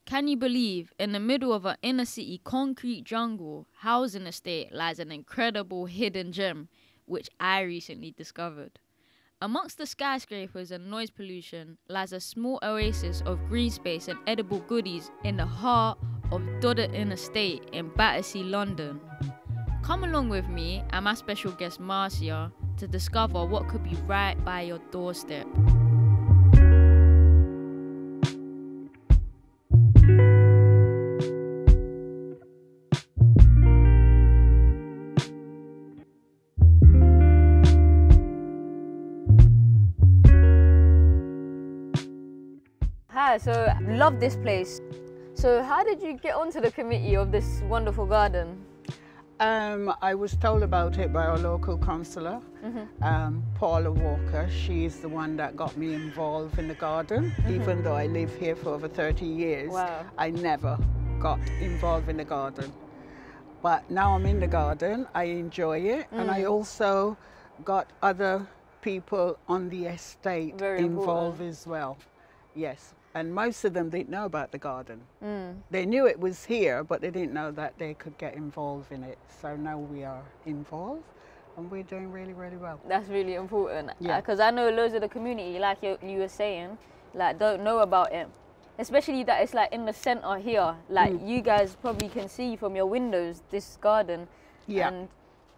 Can you believe in the middle of an inner city concrete jungle housing estate lies an incredible hidden gem, which I recently discovered? Amongst the skyscrapers and noise pollution lies a small oasis of green space and edible goodies in the heart of Dodder Inn Estate in Battersea, London. Come along with me and my special guest Marcia to discover what could be right by your doorstep. Hi, so love this place. So how did you get onto the committee of this wonderful garden? I was told about it by our local councillor, Paula Walker. She's the one that got me involved in the garden. Even though I live here for over 30 years, Wow. I never got involved in the garden. But now I'm in the garden, I enjoy it, and I also got other people on the estate Very involved important. as well. Yes. And most of them didn't know about the garden. They knew it was here, but they didn't know that they could get involved in it. So now we are involved, and we're doing really, really well. That's really important. Yeah. Because I know loads of the community, like you were saying, like don't know about it. Especially that it's like in the center here. Like you guys probably can see from your windows this garden. Yeah. And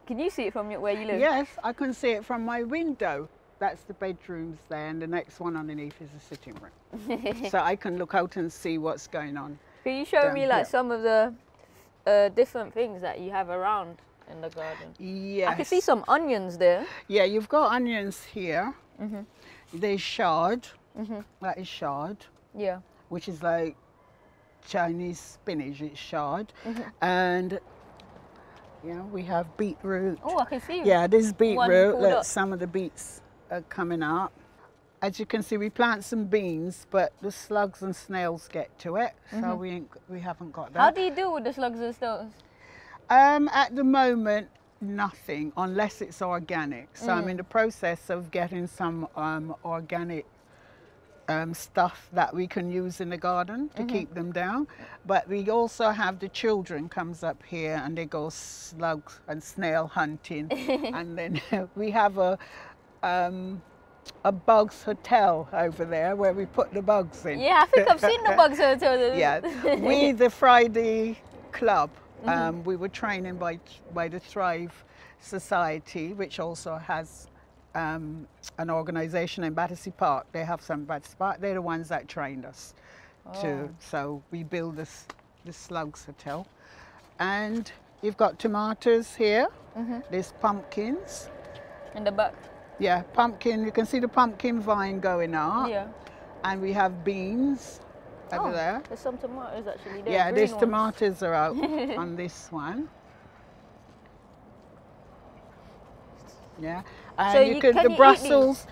can you see it from where you live? Yes, I can see it from my window. That's the bedrooms there, and the next one underneath is the sitting room. So I can look out and see what's going on. Can you show down me like here. some of the different things that you have around in the garden? Yes. I can see some onions there. Yeah, you've got onions here. There's shard. That is shard, Yeah. which is like Chinese spinach. It's shard. And we have beetroot. Oh, I can see. Yeah, this one beetroot. pulled Look, up. some of the beets are coming up. As you can see, we plant some beans, but the slugs and snails get to it, so we haven't got that. How do you deal with the slugs and snails? At the moment, nothing, unless it's organic. So I'm in the process of getting some organic stuff that we can use in the garden to keep them down. But we also have the children comes up here and they go slug and snail hunting. And then we have a bugs hotel over there where we put the bugs in. Yeah, I think I've seen the bugs hotel. Yeah, we, the Friday Club, we were training by the Thrive Society, which also has an organisation in Battersea Park. They have some Battersea Park. They're the ones that trained us to. So we build the Slugs Hotel, and you've got tomatoes here. There's pumpkins. In the back. Yeah, pumpkin. You can see the pumpkin vine going up. Yeah. And we have beans over there. There's some tomatoes actually there. Yeah, green these ones. tomatoes are out on this one. Yeah, and So you can can the you eat Brussels.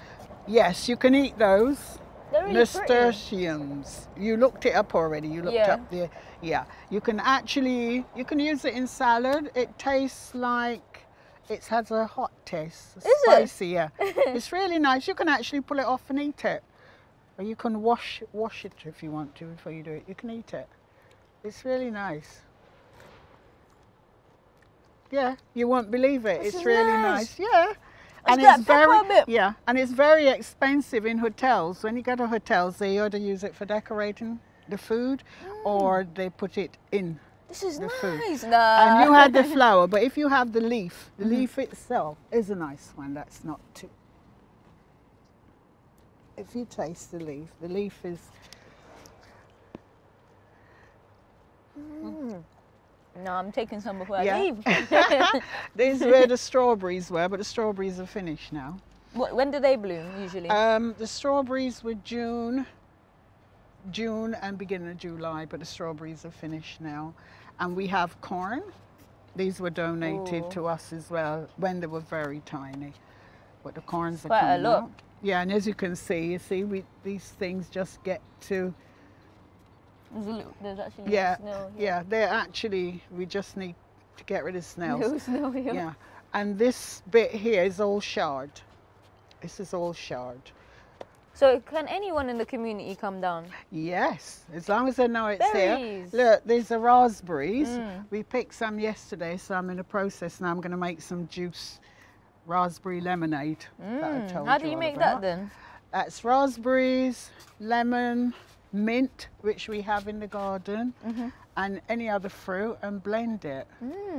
Yes, you can eat those. They're really pretty. Nasturtiums. You looked it up already. You looked Yeah. up the. Yeah, you can use it in salad. It tastes like it has a hot taste. Is it? Spicy, yeah. It's really nice. You can actually pull it off and eat it, or you can wash it if you want to before you do it. You can eat it. It's really nice. Yeah, you won't believe it. This It's is really nice. nice. Yeah. And that it's very pepper bit? yeah, and it's very expensive in hotels. When you go to hotels, they either use it for decorating the food, or they put it in This is the food. nice. And you had the flower, but if you have the leaf itself is a nice one. That's not too. If you taste the leaf is. No, I'm taking some before I Yeah. leave. This is where the strawberries were, but the strawberries are finished now. When do they bloom usually? The strawberries were June and beginning of July, but the strawberries are finished now. And we have corn. These were donated to us as well when they were very tiny. But the corns are Quite a coming lot. out. Yeah, and as you can see, these things just get to. There's actually Yeah, snow. yeah, they're actually. We just need to get rid of snails. No snow here. Yeah, and this bit here is all shard. This is all shard. So can anyone in the community come down? Yes, as long as they know it's Berries. there. Look, there's the raspberries. We picked some yesterday, so I'm in the process now. I'm going to make some juice, raspberry lemonade. That I told How do you you all make about. that then? That's raspberries, lemon, mint, which we have in the garden, and any other fruit, and blend it.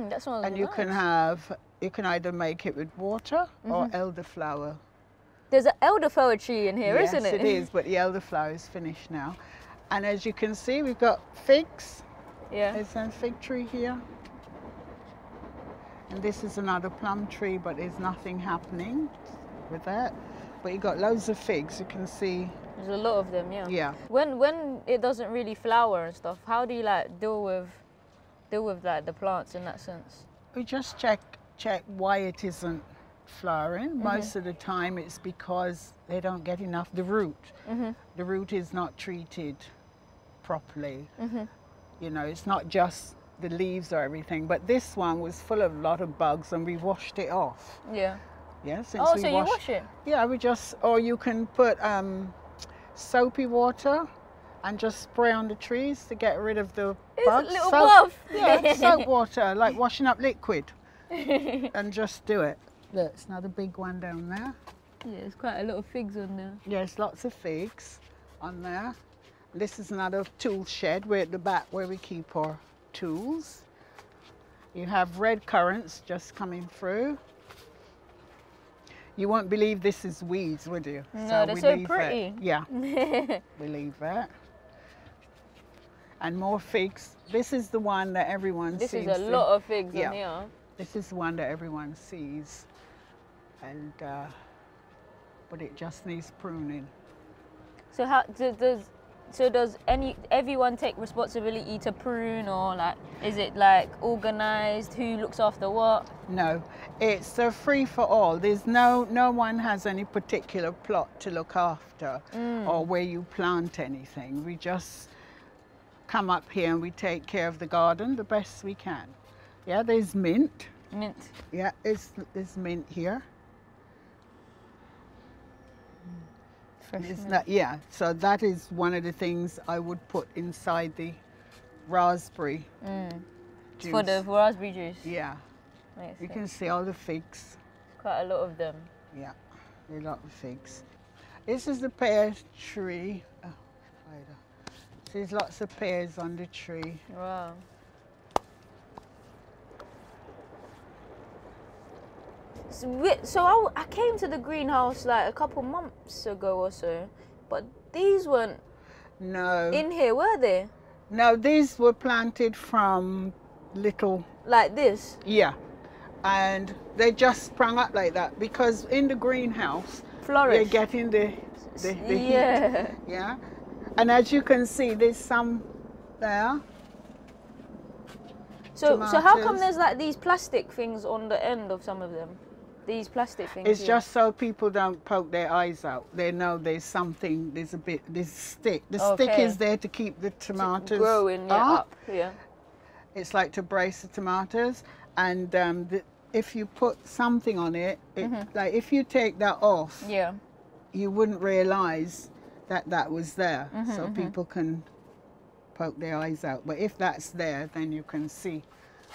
That sounds And you nice. you can either make it with water or elderflower. There's an elderflower tree in here, Yes, isn't it? it is, but the elderflower is finished now. And as you can see, we've got figs. Yeah. There's a fig tree here. And this is another plum tree, but there's nothing happening with that. But you've got loads of figs, you can see. There's a lot of them, yeah. Yeah. When it doesn't really flower and stuff, how do you like deal with like the plants in that sense? We just check why it isn't flowering. Most of the time it's because they don't get enough, the root. The root is not treated properly. You know, it's not just the leaves or everything, but this one was full of a lot of bugs and we washed it off. Yeah. Yeah, since Oh, we so you wash it? Yeah, we just, or you can put soapy water and just spray on the trees to get rid of the bugs. It's a little buff. Yeah, soap water, like washing up liquid. And just do it. Look, it's another big one down there. Yeah, there's quite a lot of figs on there. Yes, lots of figs on there. This is another tool shed. We're at the back where we keep our tools. You have red currants just coming through. You won't believe this is weeds, would you? No, they're so pretty. It. Yeah, we leave that. And more figs. This is the one that everyone sees. This is a lot of figs yeah. on here. This is the one that everyone sees. And, but it just needs pruning. So how does everyone take responsibility to prune, or like is it like organized? Who looks after what? No, it's a free for all. There's no one has any particular plot to look after or where you plant anything. We just come up here and we take care of the garden the best we can. Yeah, there's mint. Mint. Yeah, there's mint here. It's not, yeah, so that is one of the things I would put inside the raspberry juice. For the raspberry juice. Yeah. Makes You sense. can see all the figs. Quite a lot of them. Yeah, a lot of figs. This is the pear tree. Oh, spider. There's lots of pears on the tree. Wow. So I came to the greenhouse like a couple months ago or so, but these weren't No. in here, were they? No, these were planted from little, Like this? yeah. And they just sprung up like that because in the greenhouse, Flourish. you're getting the heat. Yeah. Yeah. And as you can see, there's some there. So how come Tomatoes. there's like these plastic things on the end of some of them? These plastic things. It's here. just so people don't poke their eyes out. They know there's something, there's stick. The stick Okay. is there to keep the tomatoes growing, yeah, up. Yeah. It's like to brace the tomatoes. And if you put something on it, like if you take that off, Yeah. you wouldn't realize that that was there. So people can poke their eyes out. But if that's there, then you can see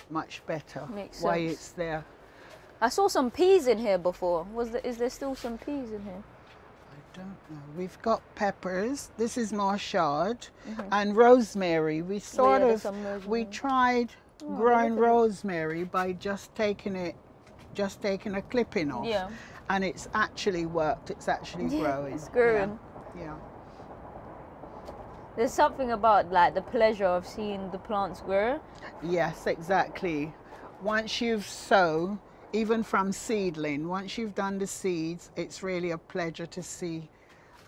much better Makes why sense. it's there. I saw some peas in here before. Is there still some peas in here? I don't know. We've got peppers. This is Marcia and rosemary. We sort there's of, some rosemary. we tried growing rosemary by just taking a clipping off. Yeah. And it's actually worked. It's actually growing. It's growing. Yeah. There's something about like the pleasure of seeing the plants grow. Yes, exactly. Once you've sown, even from seedling, once you've done the seeds, it's really a pleasure to see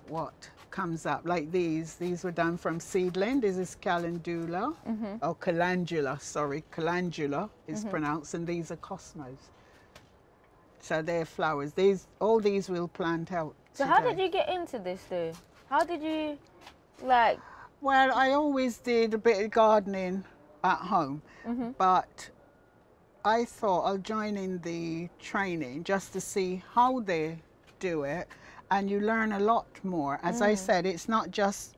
what comes up. Like these were done from seedling. This is calendula, or calendula, sorry, calendula is pronounced, and these are cosmos. So they're flowers. All these will plant out. So how did you get into this though? How did you like? Well, I always did a bit of gardening at home, but I thought I'll join in the training just to see how they do it and you learn a lot more. As I said, it's not just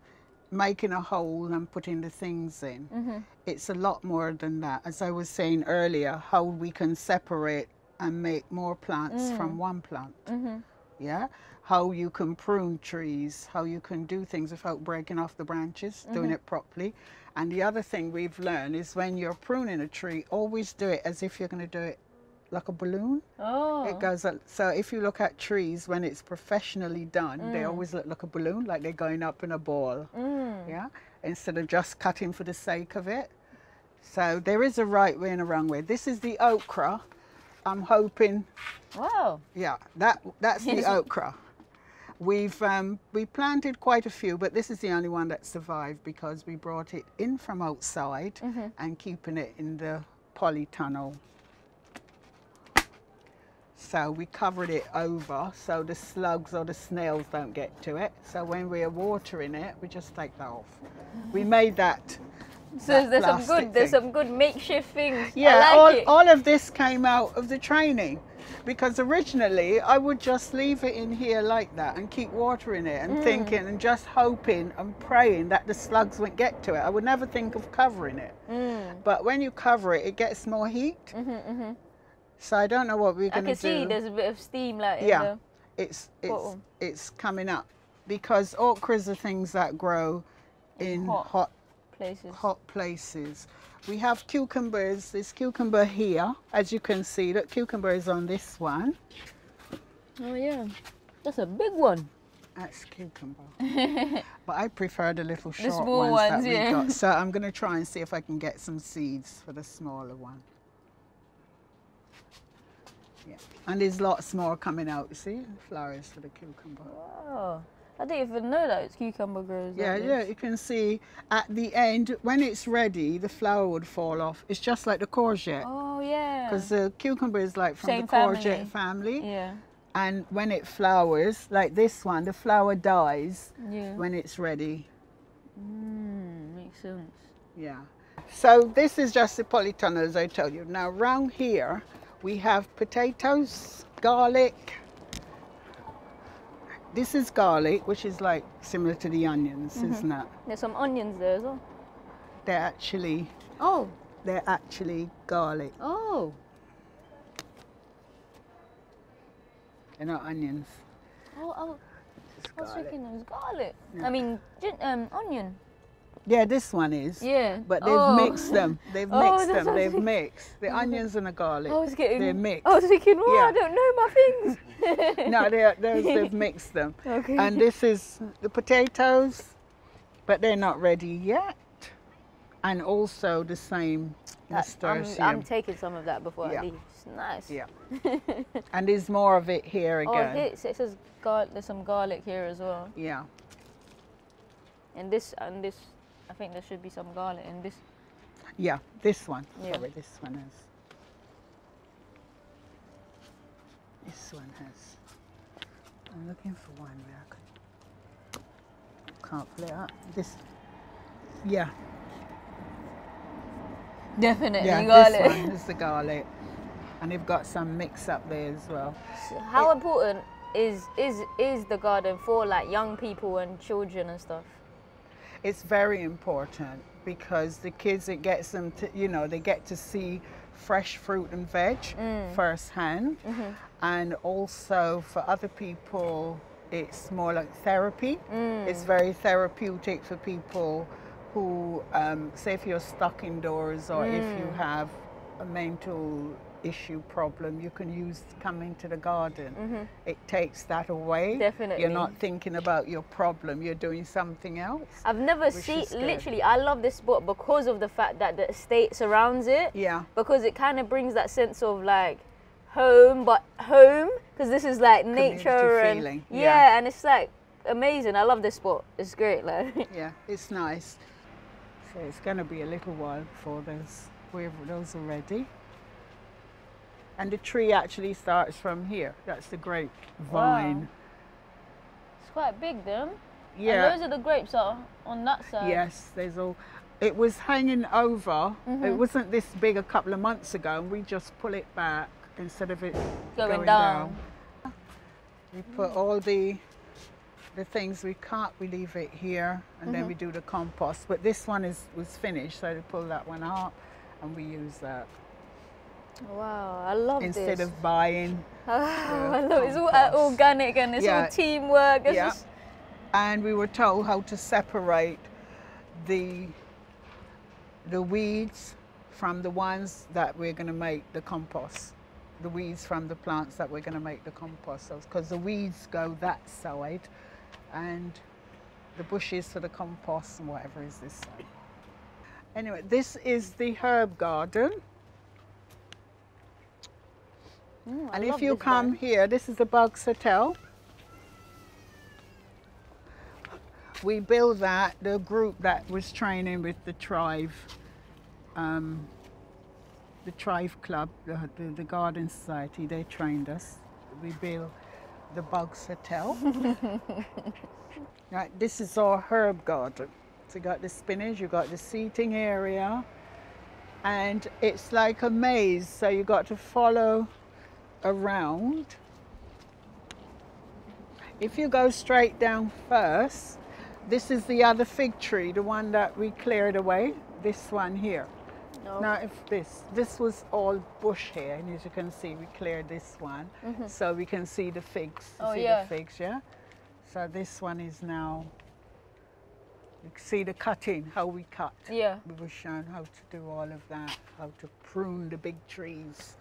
making a hole and putting the things in. It's a lot more than that. As I was saying earlier, how we can separate and make more plants from one plant. Yeah, how you can prune trees, how you can do things without breaking off the branches, doing it properly. And the other thing we've learned is when you're pruning a tree, always do it as if you're going to do it like a balloon. Oh. It goes up. So if you look at trees when it's professionally done, they always look like a balloon, like they're going up in a ball. Yeah, instead of just cutting for the sake of it. So there is a right way and a wrong way. This is the okra. I'm hoping. Wow. Yeah, that's the okra. We planted quite a few, but this is the only one that survived because we brought it in from outside and keeping it in the polytunnel. So we covered it over so the slugs or the snails don't get to it. So when we're watering it, we just take that off. We made that. So there's some good makeshift things. Yeah, I like all of this came out of the training. Because originally I would just leave it in here like that and keep watering it and thinking and just hoping and praying that the slugs wouldn't get to it. I would never think of covering it. But when you cover it, it gets more heat. So I don't know what we're going to do. I can see there's a bit of steam like yeah, in the it's coming up because okras are things that grow in hot places. We have cucumbers. There's cucumber here, as you can see. Look, cucumber is on this one. Oh yeah, that's a big one. That's cucumber. But I prefer the little short small ones that we yeah. got. So I'm going to try and see if I can get some seeds for the smaller one. Yeah, and there's lots more coming out. You see, flowers for the cucumber. Wow. I didn't even know that it's cucumber grows. Yeah, like yeah, you can see at the end, when it's ready, the flower would fall off. It's just like the courgette. Oh, yeah. Because the cucumber is like from Same the courgette family. Yeah. And when it flowers, like this one, the flower dies when it's ready. Makes sense. Yeah. So this is just the polytunnel, as I told you. Now, around here, we have potatoes, garlic. This is garlic, which is like similar to the onions, isn't it? There's some onions there as well. They're actually garlic. Oh. They're not onions. Oh. I was thinking it was garlic. No. I mean, onion. Yeah, this one is. Yeah. But they've mixed them. They've mixed them. that's They've mixed the onions and the garlic. They're mixed. I was thinking, oh, Yeah. I don't know my things. No, they've mixed them. Okay. And this is the potatoes, but they're not ready yet. And also the same nasturtium. I'm taking some of that before I leave. It's nice. Yeah. And there's more of it here again. Oh, it says there's some garlic here as well. Yeah. And this, I think there should be some garlic in this. Yeah, this one. Yeah. Sorry, this one has. This one has. I'm looking for one where I can't pull it up. This. Yeah. Definitely Yeah, garlic. this one is the garlic. And they've got some mix up there as well. So how important is the garden for like young people and children and stuff? It's very important because the kids, it gets them to, you know, they get to see fresh fruit and veg firsthand. And also for other people, it's more like therapy. It's very therapeutic for people who, say if you're stuck indoors or if you have a mental issue problem, you can come into the garden. It takes that away. Definitely. You're not thinking about your problem, you're doing something else. I've never seen, literally, I love this spot because of the fact that the estate surrounds it. Yeah. Because it kind of brings that sense of like home, but home, because this is like nature and feeling. Yeah, and it's like amazing. I love this spot. It's great. Like. Yeah, it's nice. So it's going to be a little while before those are ready. And the tree actually starts from here. That's the grapevine. Wow. It's quite big then. Yeah. And those are the grapes are on that side. Yes, there's all. It was hanging over. It wasn't this big a couple of months ago, and we just pull it back instead of it Going down. We put all the the things we cut, we leave it here, and then we do the compost. But this one was finished, so we pull that one out, and we use that. Wow, I love Instead this. of buying. I love it. It's all organic and it's all teamwork. It's just... And we were told how to separate the weeds from the ones that we're going to make the compost. The weeds from the plants that we're going to make the compost of, because the weeds go that side and the bushes for the compost and whatever is this side. Anyway, this is the herb garden. And if you come here, this is the Bugs Hotel. We built that, the group that was training with the Tribe Club, the Garden Society, they trained us. We built the Bugs Hotel. Right, this is our herb garden. So you got the spinach, you got the seating area, and it's like a maze, so you got to follow around. If you go straight down first, this is the other fig tree, the one that we cleared away, this one here. No. Now if this was all bush here, and as you can see we cleared this one, so we can see the figs. The figs, yeah? So this one is now, you can see the cutting, how we cut. Yeah. We were shown how to do all of that, how to prune the big trees.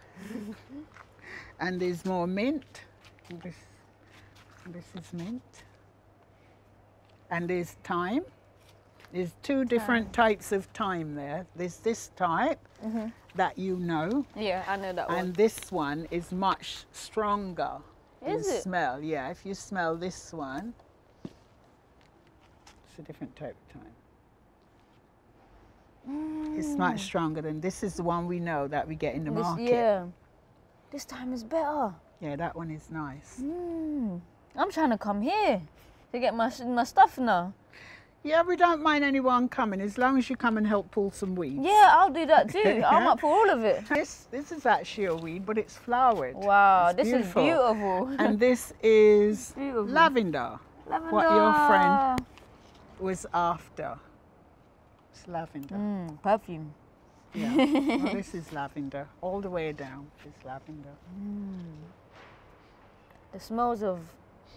And there's more mint. This is mint. And there's thyme. There's two different types of thyme there. There's this type that you know. Yeah, I know that one. And this one is much stronger in smell. Yeah, if you smell this one, it's a different type of thyme. It's much stronger than this is the one we know that we get in the market. Yeah. This thyme is better. Yeah, that one is nice. I'm trying to come here to get my stuff now. Yeah, we don't mind anyone coming as long as you come and help pull some weeds. Yeah, I'll do that too. I'm up for all of it. This is actually a weed, but it's flowered. Wow, this is beautiful. And this is lavender. Lavender. What your friend was after. It's lavender. Perfume. Yeah, well, this is lavender. All the way down is lavender. The smells of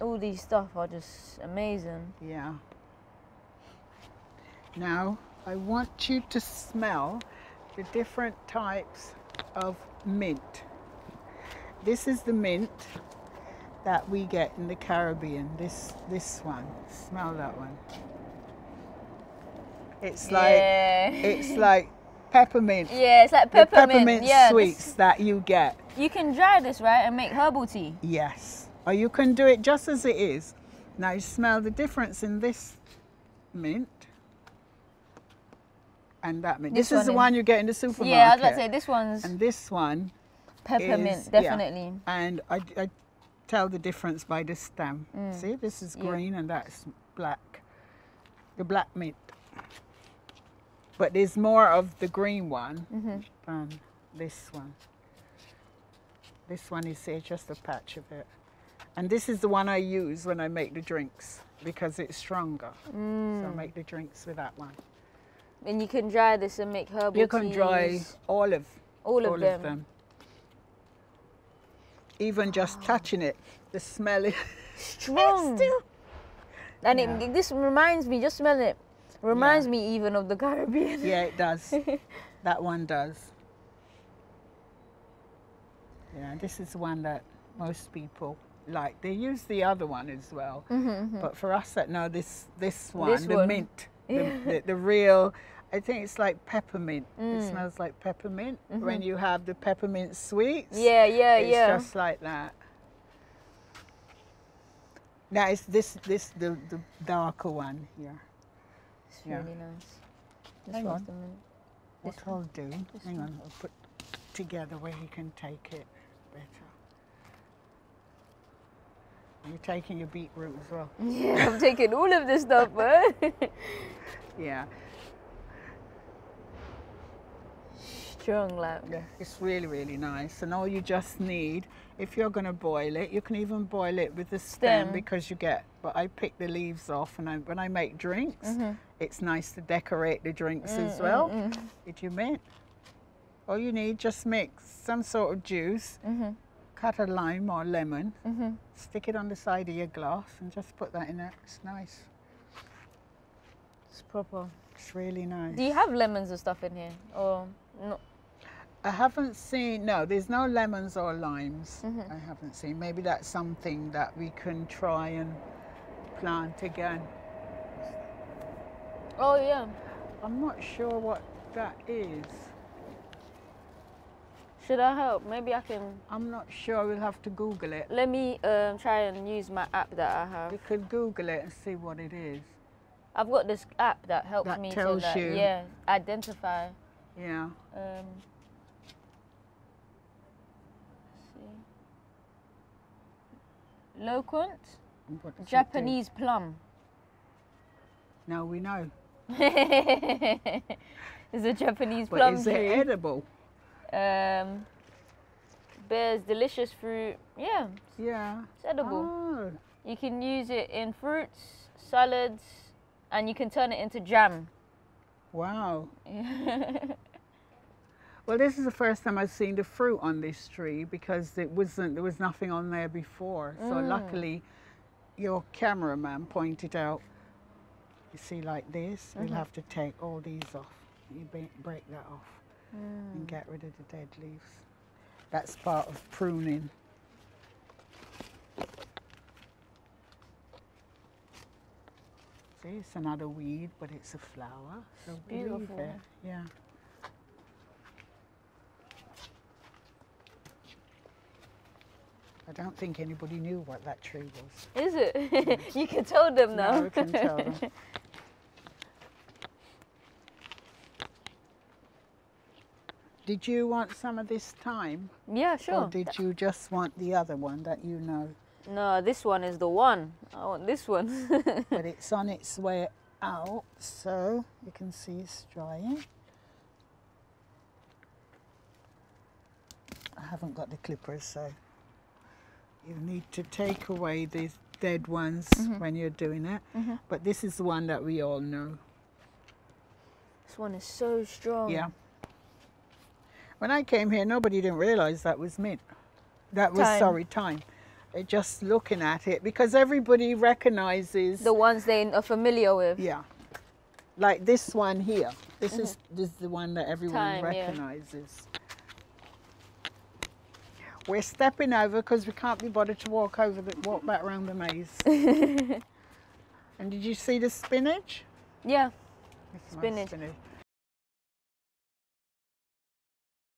all these stuff are just amazing. Yeah. Now, I want you to smell the different types of mint. This is the mint that we get in the Caribbean, this one. Smell that one. It's like peppermint. Yeah, it's like peppermint. The peppermint sweets that you get. You can dry this, right, and make herbal tea? Yes. Or you can do it just as it is. Now you smell the difference in this mint and that mint. This is the one you get in the supermarket. Yeah, I was about to say this one's... And this one peppermint, definitely. Yeah. And I tell the difference by the stem. See, this is green and that's black. The black mint. But there's more of the green one than this one. This one is just a patch of it. And this is the one I use when I make the drinks because it's stronger. So I make the drinks with that one. And you can dry this and make herbal teas? You can dry all of them. Even just touching it, the smell is strong. And this reminds me, just smelling it, reminds me even of the Caribbean. Yeah, it does. That one does. Yeah, this is one that most people like. They use the other one as well. But for us, this one, mint, the real, I think it's like peppermint. It smells like peppermint when you have the peppermint sweets. It's just like that. Now it's the darker one here. It's really nice. Hang on. What I'll do, hang on, I'll put together where you can take it better. You're taking your beetroot as well. Yeah, I'm taking all of this stuff, man. Yeah. strong, like. Yeah, it's really, really nice. And all you just need, if you're going to boil it, you can even boil it with the stem because you get, but I pick the leaves off, and when I make drinks, it's nice to decorate the drinks as well. Did you mint? All you need, just mix some sort of juice, cut a lime or lemon, stick it on the side of your glass and just put that in there. It's nice. It's proper. It's really nice. Do you have lemons and stuff in here, or no? I haven't seen, no, there's no lemons or limes. I haven't seen. Maybe that's something that we can try and plant again. Oh, yeah. I'm not sure what that is. Should I help? Maybe I can. I'm not sure, we'll have to Google it. Let me try and use my app that I have. You could Google it and see what it is. I've got this app that helps That me tells to you. yeah, identify. Yeah. Let's see. Loquent, What does it Japanese plum. do? Now we know. It's a Japanese But plum is tree. it edible? Bears delicious fruit. Yeah, Yeah. it's edible. Oh. You can use it in fruits, salads, and you can turn it into jam. Wow. Well, this is the first time I've seen the fruit on this tree because there was nothing on there before. So luckily, your cameraman pointed out. You see, like this, we'll have to take all these off. You break that off and get rid of the dead leaves. That's part of pruning. See, it's another weed, but it's a flower. So we leave beautiful. it. Yeah. I don't think anybody knew what that tree was. Is it? You can tell them now. No, I can tell them. Did you want some of this thyme? Yeah, sure. Or did you just want the other one that you know? No, this one is the one. I want this one. But it's on its way out, so you can see it's drying. I haven't got the clippers, so you need to take away these dead ones when you're doing it. But this is the one that we all know. This one is so strong. Yeah. When I came here, nobody didn't realise that was mint. That was, sorry, thyme. They're just looking at it because everybody recognises The ones they are familiar with. yeah, like this one here. This is the one that everyone Thyme, yeah. recognises. We're stepping over because we can't be bothered to walk back around the maze. And did you see the spinach? Yeah, It's my Spinach. spinach.